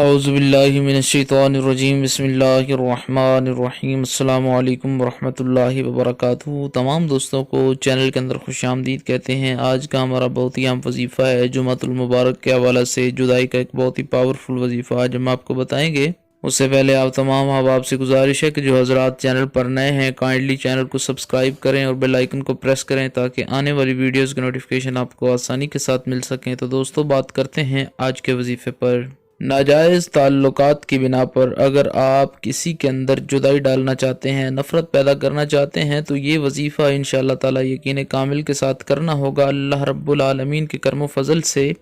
औज़ुबिल्लाहि मिनश्शैतानिर्रजीम बिस्मिल्लाहिर्रहमानिर्रहीम अस्सलाम वालेकुम वरहमतुल्लाहि वबरकातुहू। तमाम दोस्तों को चैनल के अंदर खुशामदीद कहते हैं। आज का हमारा बहुत ही अहम वजीफ़ा है जुमातुल मुबारक के हवाले से जुदाई का एक बहुत ही पावरफुल वजीफ़ा आज हम आपको बताएंगे। उससे पहले आप तमाम अहबाब से गुजारिश है कि जो हजरात चैनल पर नए हैं काइंडली चैनल को सब्सक्राइब करें और बेल आइकन को प्रेस करें ताकि आने वाली वीडियोस के नोटिफिकेशन आपको आसानी के साथ मिल सकें। तो दोस्तों बात करते हैं आज के वजीफ़े पर। नाजायज़ ताल्लुकात की बिना पर अगर आप किसी के अंदर जुदाई डालना चाहते हैं, नफ़रत पैदा करना चाहते हैं, तो ये वजीफ़ा इंशाअल्लाह ताला यकीन कामिल के साथ करना होगा। अल्लाह रब्बुल आलमीन के करम फजल से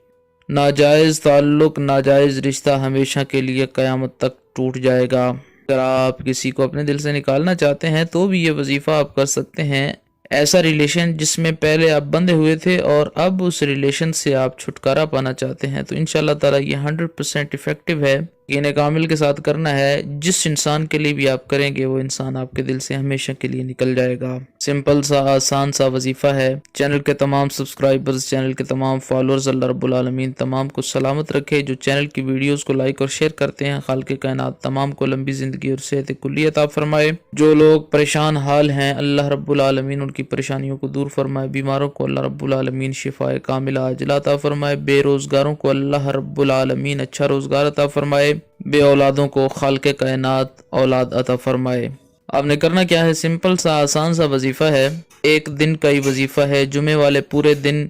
नाजायज़ ताल्लुक, नाजायज़ रिश्ता हमेशा के लिए क़यामत तक टूट जाएगा। अगर आप किसी को अपने दिल से निकालना चाहते हैं तो भी ये वजीफ़ा आप कर सकते हैं। ऐसा रिलेशन जिसमें पहले आप बंधे हुए थे और अब उस रिलेशन से आप छुटकारा पाना चाहते हैं, तो इंशाअल्लाह ताला ये 100% इफ़ेक्टिव है। यकीन कामिल के साथ करना है। जिस इंसान के लिए भी आप करेंगे वो इंसान आपके दिल से हमेशा के लिए निकल जाएगा। सिंपल सा आसान सा वजीफ़ा है। चैनल के तमाम सब्सक्राइबर्स, चैनल के तमाम फॉलोअर्स अल्लाह रब्बुल आलमीन तमाम को सलामत रखे। जो चैनल की वीडियोस को लाइक और शेयर करते हैं, खालिक़ कायनात तमाम को लंबी ज़िंदगी और सेहत कुल्ली अता फरमाए। जो लोग परेशान हाल हैं अल्लाह रब्बुल आलमीन उनकी परेशानियों को दूर फरमाए। बीमारों को अल्लाह रब्बुल आलमीन शिफाए कामिला आजिला अता फरमाए। बेरोज़गारों को अल्लाह रब्बुल आलमीन अच्छा रोज़गार अता फरमाए। बे औलादों को खालिक़ कायनात औलाद अता फरमाए। आपने करना क्या है, सिंपल सा आसान सा वजीफ़ा है। एक दिन का ही वजीफ़ा है। जुमे वाले पूरे दिन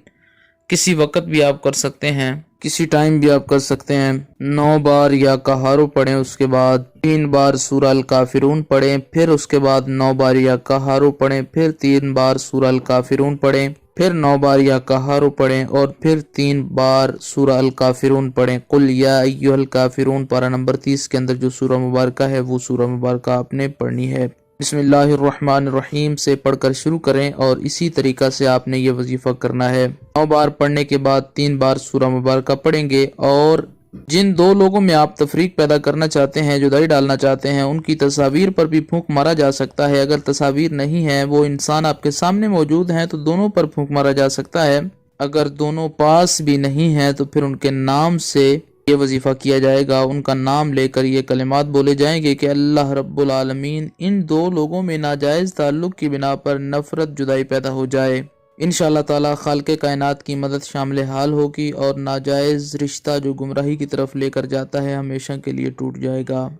किसी वक़्त भी आप कर सकते हैं, किसी टाइम भी आप कर सकते हैं। 9 बार या कहारो पढ़ें, उसके बाद 3 बार सूरह अल काफिरून पढ़ें, फिर उसके बाद 9 बार या कहारो पढ़ें, फिर 3 बार सूरह अल काफिरून पढ़ें, फिर 9 बार या कहारो पढ़ें और फिर 3 बार सूरह अल काफिरून पढ़ें। कुल या अय्युहल काफिरून पारा नंबर 30 के अंदर जो सूरह मुबारका है वो सूरह मुबारका आपने पढ़नी है। बिस्मिल्लाहिर्रहमानिर्रहीम से पढ़कर शुरू करें और इसी तरीका से आपने ये वजीफ़ा करना है। 9 बार पढ़ने के बाद 3 बार सूरह मुबारका पढ़ेंगे। और जिन दो लोगों में आप तफरीक पैदा करना चाहते हैं, जुदाई डालना चाहते हैं, उनकी तस्वीर पर भी फूंक मारा जा सकता है। अगर तस्वीर नहीं है, वो इंसान आपके सामने मौजूद हैं, तो दोनों पर फूंक मारा जा सकता है। अगर दोनों पास भी नहीं हैं तो फिर उनके नाम से ये वजीफ़ा किया जाएगा। उनका नाम लेकर ये कलिमात बोले जाएंगे कि अल्लाह रब्बुल आलमीन इन दो लोगों में नाजायज़ ताल्लुक़ की बिना पर नफ़रत जुदाई पैदा हो जाए। इंशाअल्लाह ताला खालिक़ कायनात की मदद शामिल हाल होगी और नाजायज़ रिश्ता जो गुमराही की तरफ लेकर जाता है हमेशा के लिए टूट जाएगा।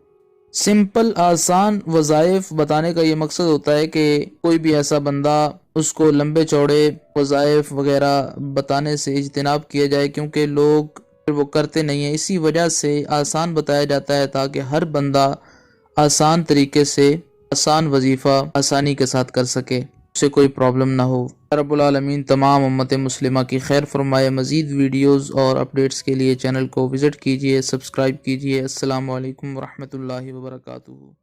सिंपल आसान वज़ाइफ बताने का ये मकसद होता है कि कोई भी ऐसा बंदा उसको लंबे चौड़े वज़ाइफ वगैरह बताने से इज्तिनाब किया जाए, क्योंकि लोग वो करते नहीं है। इसी वजह से आसान बताया जाता है ताकि हर बंदा आसान तरीके से आसान वजीफ़ा आसानी के साथ कर सके, उससे कोई प्रॉब्लम ना हो। रब्बुल आलमीन तमाम उम्मत मुस्लिमा की खैर फरमाए। मज़ीद वीडियोज़ और अपडेट्स के लिए चैनल को विज़िट कीजिए, सब्सक्राइब कीजिए। अस्सलामु अलैकुम वरहमतुल्लाहि वबरकातुहू।